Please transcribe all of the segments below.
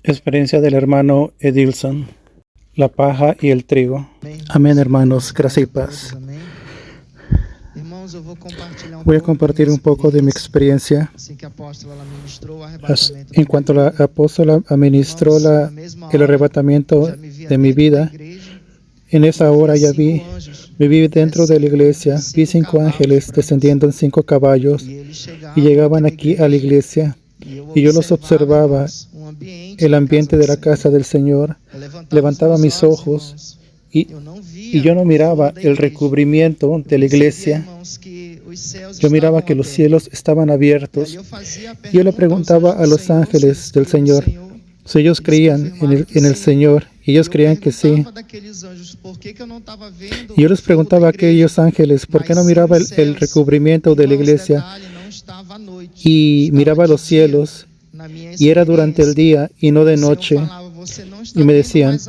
Experiencia del hermano Edilson, la paja y el trigo. Amén, hermanos, gracias y paz. Voy a compartir un poco de mi experiencia en cuanto la apóstola administró el arrebatamiento de mi vida. En esa hora ya vi dentro de la iglesia, vi 5 ángeles descendiendo en 5 caballos y llegaban aquí a la iglesia y yo los observaba, el ambiente de la casa del Señor. Levantaba mis ojos y yo no miraba el recubrimiento de la iglesia. Yo miraba que los cielos estaban abiertos. Yo le preguntaba a los ángeles del Señor si ellos creían en el Señor, y ellos creían que sí. Y yo les preguntaba a aquellos ángeles por qué no miraba el recubrimiento de la iglesia y miraba los cielos, y era durante el día y no de noche. Y me decían,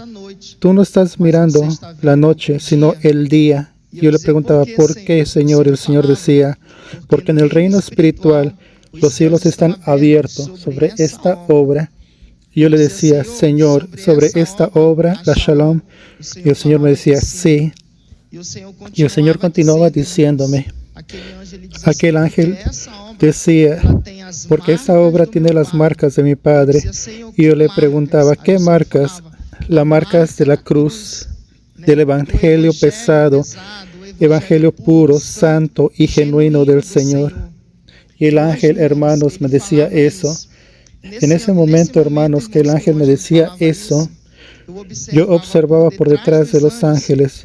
tú no estás mirando la noche, sino el día. Y yo le preguntaba, ¿por qué, Señor? El Señor decía, porque en el reino espiritual los cielos están abiertos sobre esta obra. Y yo le decía, Señor, sobre esta obra, la Shalom. Y el Señor me decía, sí. Y el Señor continuaba diciéndome, aquel ángel decía, porque esta obra tiene las marcas de mi Padre. Y yo le preguntaba, ¿qué marcas? Las marcas de la cruz, del evangelio pesado, evangelio puro, santo y genuino del Señor. Y el ángel, hermanos, me decía eso. En ese momento, hermanos, que el ángel me decía eso, yo observaba por detrás de los ángeles.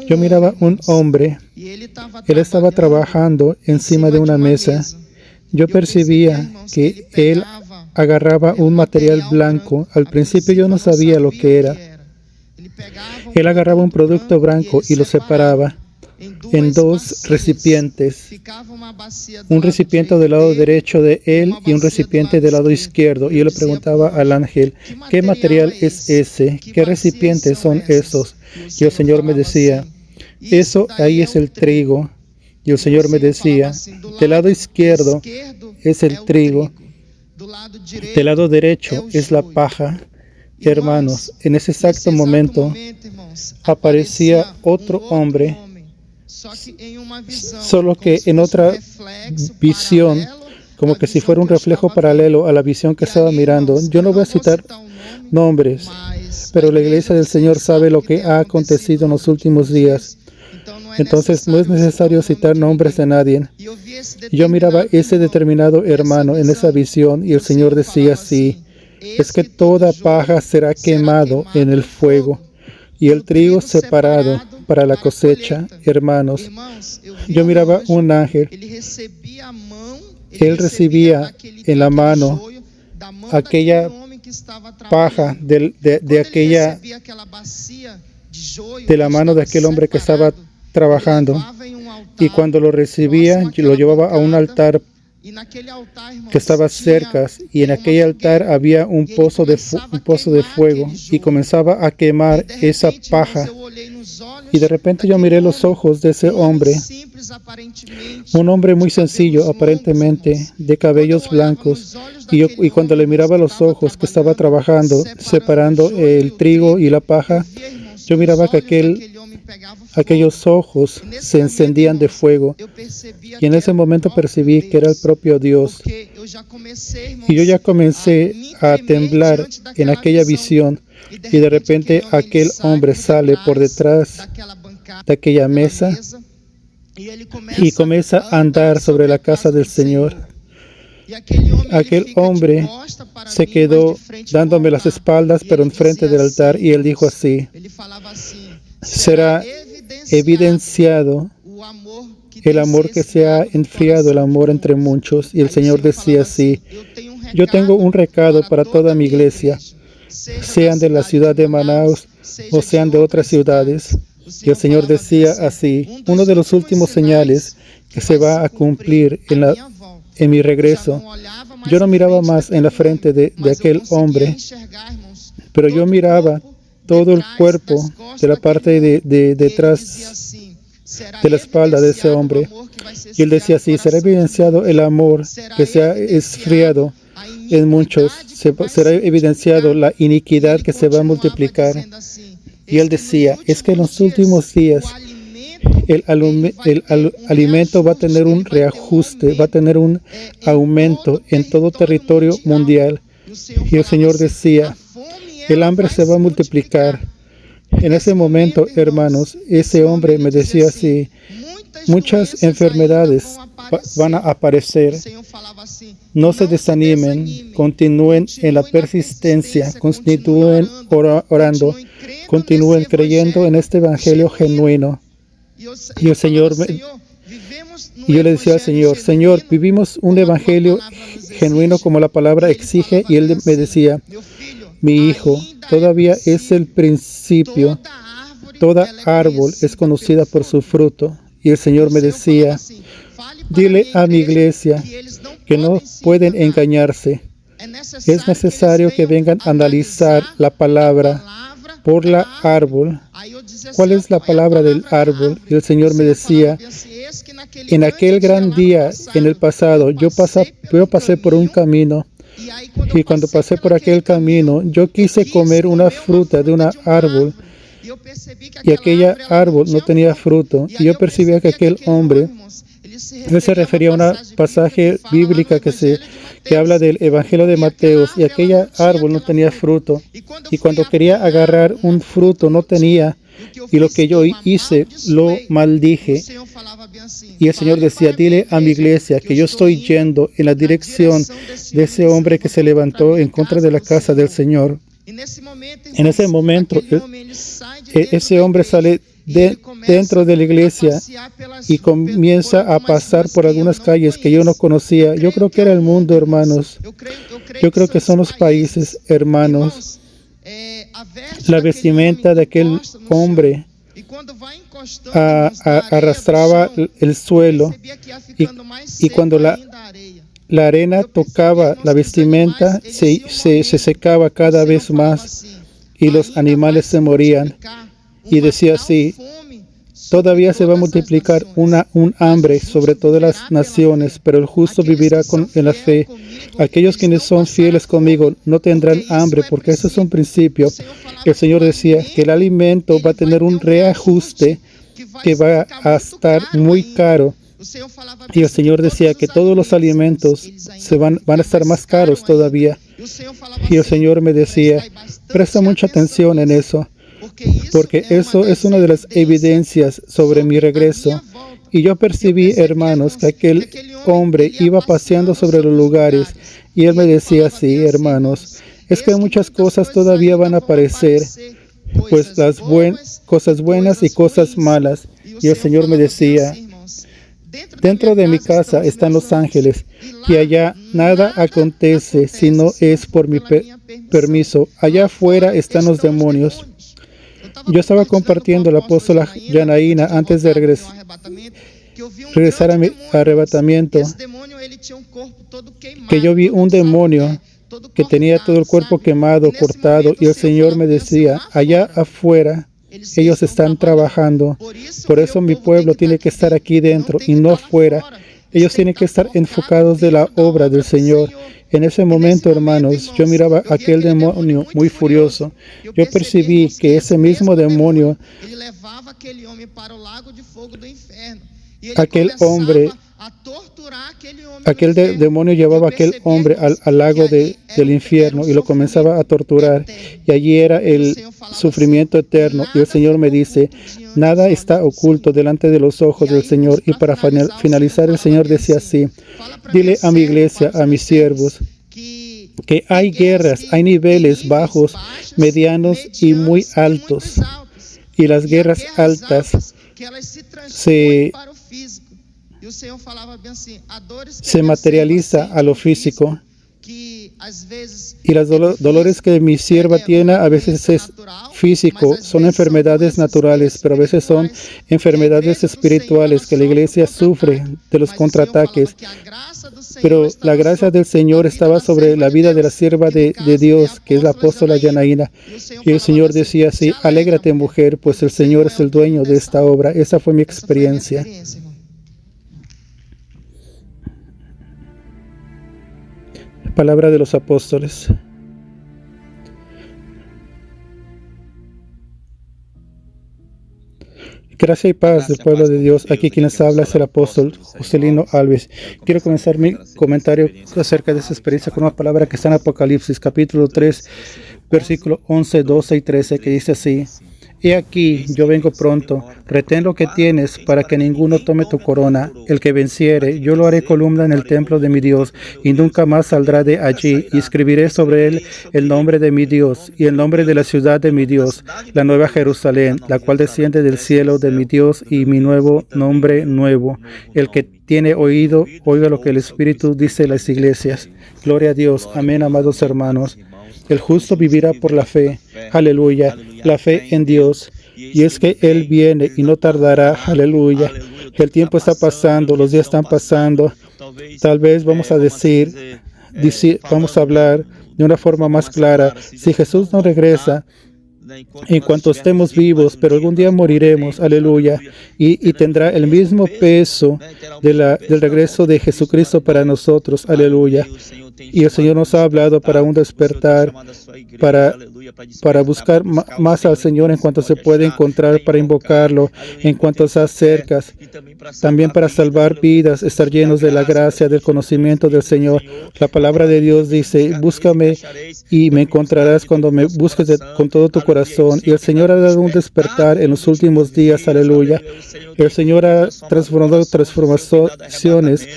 Yo miraba un hombre. Él estaba trabajando encima de una mesa. Yo percibía que él agarraba un material blanco. Al principio yo no sabía lo que era. Él agarraba un producto blanco y lo separaba en 2 recipientes. Un recipiente del lado derecho de él y un recipiente del lado izquierdo. Y yo le preguntaba al ángel, ¿qué material es ese? ¿Qué recipientes son esos? Y el Señor me decía, eso ahí es el trigo. Y el Señor me decía, del lado izquierdo es el trigo, del lado derecho es la paja. Hermanos, en ese exacto momento aparecía otro hombre, solo que en otra visión, como que si fuera un reflejo paralelo a la visión que estaba mirando. Yo no voy a citar nombres, pero la iglesia del Señor sabe lo que ha acontecido en los últimos días. Entonces no es necesario citar nombres de nadie. Yo miraba ese determinado hermano en esa visión y el Señor decía así, es que toda paja será quemado en el fuego y el trigo separado para la cosecha. Hermanos, yo miraba un ángel. Él recibía en la mano aquella paja de la mano de aquel hombre que estaba trabajando, y cuando lo recibía lo llevaba a un altar que estaba cerca, y en aquel altar había un pozo de fuego y comenzaba a quemar esa paja. Y de repente yo miré los ojos de ese hombre, un hombre muy sencillo aparentemente, de cabellos blancos, y cuando le miraba los ojos que estaba trabajando, separando el trigo y la paja, yo miraba que aquellos ojos se encendían de fuego, y en ese momento percibí que era el propio Dios. Y yo ya comencé a temblar en aquella visión, y de repente aquel hombre sale por detrás de aquella mesa y comienza a andar sobre la casa del Señor. Aquel hombre se quedó dándome las espaldas, pero enfrente del altar, y él dijo así, será evidenciado el amor que se ha enfriado, el amor entre muchos. Y el Señor decía así, yo tengo un recado para toda mi iglesia, sean de la ciudad de Manaus o sean de otras ciudades. Y el Señor decía así, uno de los últimos señales que se va a cumplir en mi regreso. Yo no miraba más en la frente de aquel hombre, pero yo miraba todo el cuerpo de la parte de detrás de la espalda de ese hombre. Y él decía así, será evidenciado el amor que se ha esfriado en muchos, será evidenciado la iniquidad que se va a multiplicar. Y él decía, es que en los últimos días el alimento va a tener un reajuste, va a tener un aumento en todo territorio mundial. Y el Señor decía, el hambre se va a multiplicar. En ese momento, hermanos, ese hombre me decía así, muchas enfermedades van a aparecer. No se desanimen, continúen en la persistencia, continúen orando, continúen creyendo en este evangelio genuino. Y el Señor y yo le decía al Señor, Señor, vivimos un evangelio genuino como la palabra exige, y él me decía, mi hijo, todavía es el principio, toda árbol es conocida por su fruto. Y el Señor me decía, dile a mi iglesia que no pueden engañarse. Es necesario que vengan a analizar la palabra por la árbol. ¿Cuál es la palabra del árbol? Y el Señor me decía, en aquel gran día, en el pasado, yo pasé por un camino, y cuando pasé por aquel camino, yo quise comer una fruta de un árbol, y aquella árbol no tenía fruto, y yo percibía que aquel hombre, él se refería a un pasaje bíblico que habla del Evangelio de Mateo, y aquella árbol no tenía fruto, y cuando quería agarrar un fruto no tenía, y lo que yo hice, lo maldije. Y el Señor decía, dile a mi iglesia que yo estoy yendo en la dirección de ese hombre que se levantó en contra de la casa del Señor. En ese momento, ese hombre sale dentro de la iglesia y comienza a pasar por algunas calles que yo no conocía. Yo creo que era el mundo, hermanos. Yo creo que son los países, hermanos. La vestimenta de aquel hombre arrastraba el suelo, y cuando la arena tocaba la vestimenta, se secaba cada vez más, y los animales se morían. Y decía así, todavía se va a multiplicar un hambre sobre todas las naciones, pero el justo vivirá en la fe. Aquellos quienes son fieles conmigo no tendrán hambre, porque eso es un principio. El Señor decía que el alimento va a tener un reajuste que va a estar muy caro. Y el Señor decía que todos los alimentos van a estar más caros todavía. Y el Señor me decía, presta mucha atención en eso, porque eso es una de las evidencias sobre mi regreso. Y yo percibí, hermanos, que aquel hombre iba paseando sobre los lugares, y él me decía así, hermanos, es que muchas cosas todavía van a aparecer, pues las cosas buenas y cosas malas. Y el Señor me decía, dentro de mi casa están los ángeles, y allá nada acontece si no es por mi permiso. Allá afuera están los demonios. Yo estaba compartiendo la apóstola Janaína antes de regresar a mi arrebatamiento, que yo vi un demonio que tenía todo el cuerpo quemado, cortado, y el Señor me decía, allá afuera ellos están trabajando. Por eso mi pueblo tiene que estar aquí dentro y no afuera. Ellos tienen que estar enfocados de la obra del Señor. En ese momento, hermanos, yo miraba a aquel demonio muy furioso. Yo percibí que ese mismo demonio, aquel hombre, demonio llevaba a aquel hombre al lago del infierno y lo comenzaba a torturar. Y allí era el sufrimiento eterno. Y el Señor me dice, nada está oculto delante de los ojos del Señor. Y para finalizar, el Señor decía así, dile a mi iglesia, a mis siervos, que hay guerras, hay niveles bajos, medianos y muy altos. Y las guerras altas se materializa a lo físico, y los dolores que mi sierva tiene a veces es físico, son enfermedades naturales, pero a veces son enfermedades espirituales que la iglesia sufre de los contraataques. Pero la gracia del Señor estaba sobre la vida de la sierva de Dios, que es la apóstola Janaína. Y el Señor decía así, alégrate mujer, pues el Señor es el dueño de esta obra. Esa fue mi experiencia. Palabra de los apóstoles. Gracia y paz del pueblo de Dios. Aquí quien les habla es el apóstol Juscelino Alves. Quiero comenzar mi comentario acerca de esa experiencia con una palabra que está en Apocalipsis, capítulo 3, versículo 11, 12 y 13, que dice así: He aquí, yo vengo pronto, retén lo que tienes para que ninguno tome tu corona. El que venciere, yo lo haré columna en el templo de mi Dios, y nunca más saldrá de allí, y escribiré sobre él el nombre de mi Dios, y el nombre de la ciudad de mi Dios, la nueva Jerusalén, la cual desciende del cielo de mi Dios, y mi nuevo nombre nuevo. El que tiene oído, oiga lo que el Espíritu dice a las iglesias. Gloria a Dios. Amén, amados hermanos. El justo vivirá por la fe. Aleluya. La fe en Dios. Y es que Él viene y no tardará. Aleluya. El tiempo está pasando, los días están pasando. Tal vez vamos a vamos a hablar de una forma más clara. Si Jesús no regresa, en cuanto estemos vivos, pero algún día moriremos, aleluya, y tendrá el mismo peso del regreso de Jesucristo para nosotros, aleluya. Y el Señor nos ha hablado para un despertar, para buscar más al Señor en cuanto se puede encontrar, para invocarlo en cuanto se acerca, también para salvar vidas, estar llenos de la gracia, del conocimiento del Señor. La palabra de Dios dice: búscame y me encontrarás cuando me busques con todo tu corazón. Y el Señor ha dado un despertar en los últimos días, aleluya. El Señor ha transformado transformaciones,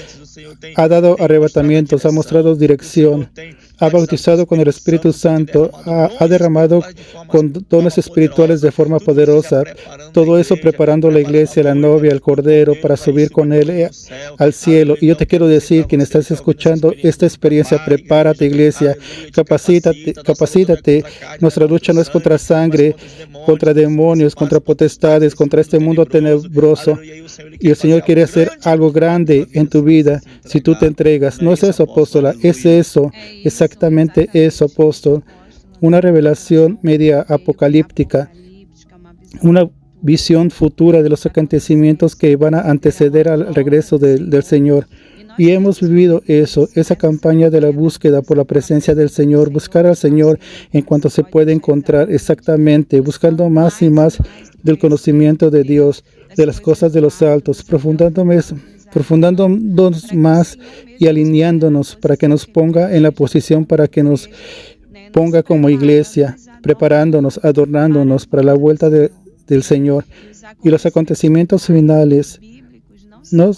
ha dado arrebatamientos, ha mostrado dirección, ha bautizado con el Espíritu Santo, ha derramado con dones espirituales de forma poderosa. Todo eso preparando la iglesia, la novia, el Cordero, para subir con Él al cielo. Y yo te quiero decir, quien estás escuchando esta experiencia, prepárate, iglesia, capacítate. Nuestra lucha no es contra sangre, contra demonios, contra potestades, contra este mundo tenebroso. Y el Señor quiere hacer algo grande en tu vida si tú te entregas. No es eso, apóstola, es eso, exactamente eso, apóstol. Una revelación media apocalíptica, una visión futura de los acontecimientos que van a anteceder al regreso del Señor. Y hemos vivido eso, esa campaña de la búsqueda por la presencia del Señor, buscar al Señor en cuanto se puede encontrar, exactamente, buscando más y más del conocimiento de Dios, de las cosas de los altos, profundándonos más y alineándonos para que nos ponga en la posición, para que nos ponga como iglesia, preparándonos, adornándonos para la vuelta del Señor. Y los acontecimientos finales no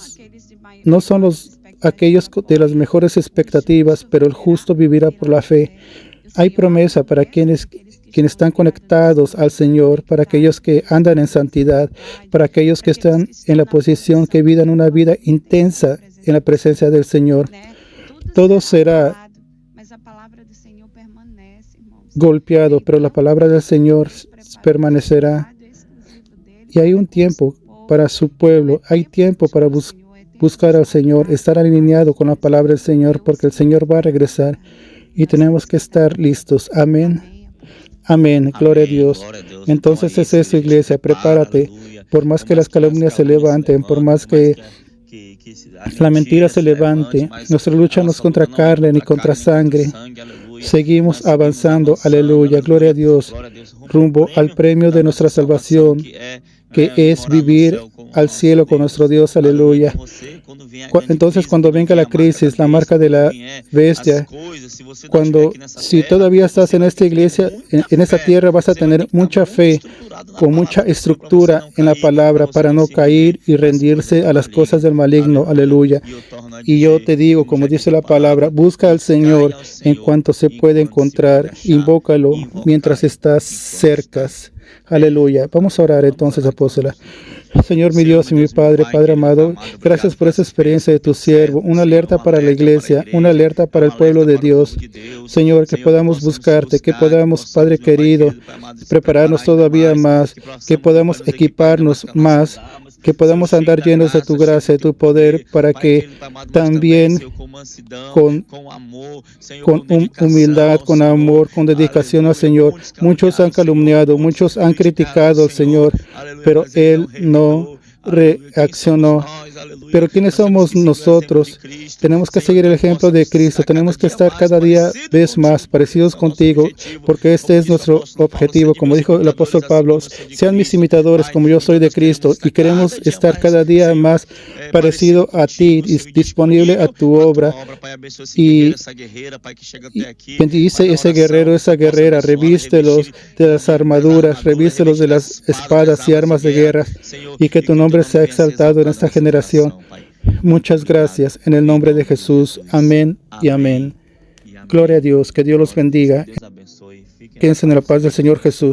son aquellos de las mejores expectativas, pero el justo vivirá por la fe. Hay promesa para quienes están conectados al Señor, para aquellos que andan en santidad, para aquellos que están en la posición, que vivan una vida intensa en la presencia del Señor. Todo será golpeado, pero la palabra del Señor permanecerá. Y hay un tiempo para su pueblo, hay tiempo para buscar al Señor, estar alineado con la palabra del Señor, porque el Señor va a regresar y tenemos que estar listos. Amén. Amén, gloria a Dios. Entonces es eso, iglesia, prepárate. Por más que las calumnias se levanten, por más que la mentira se levante, nuestra lucha no es contra carne ni contra sangre. Seguimos avanzando, aleluya, gloria a Dios, rumbo al premio de nuestra salvación, que es vivir al cielo con nuestro Dios, aleluya. Entonces, cuando venga la crisis, la marca de la bestia, si todavía estás en esta iglesia, en esta tierra, vas a tener mucha fe, con mucha estructura en la palabra, para no caer y rendirse a las cosas del maligno, aleluya. Y yo te digo, como dice la palabra, busca al Señor en cuanto se puede encontrar, invócalo mientras estás cerca. Aleluya. Vamos a orar entonces, apóstola. Señor, mi Dios y mi Padre, Padre amado, gracias por esa experiencia de tu siervo, una alerta para la iglesia, una alerta para el pueblo de Dios. Señor, que podamos buscarte, que podamos, Padre querido, prepararnos todavía más, que podamos equiparnos más, que podamos andar llenos de tu gracia, de tu poder, para que también con humildad, con amor, con dedicación al Señor. Muchos han calumniado, muchos han criticado al Señor, pero Él no reaccionó. Pero ¿quiénes somos nosotros? Tenemos que seguir el ejemplo de Cristo. Tenemos que estar cada día vez más parecidos contigo, porque este es nuestro objetivo. Como dijo el apóstol Pablo, sean mis imitadores como yo soy de Cristo, y queremos estar cada día más parecido a ti, disponible a tu obra. Y bendice ese guerrero, esa guerrera, revístelos de las armaduras, revístelos de las espadas y armas de guerra, y que tu nombre sea exaltado en esta generación. Muchas gracias en el nombre de Jesús. Amén y amén. Gloria a Dios. Que Dios los bendiga. Quédense en la paz del Señor Jesús.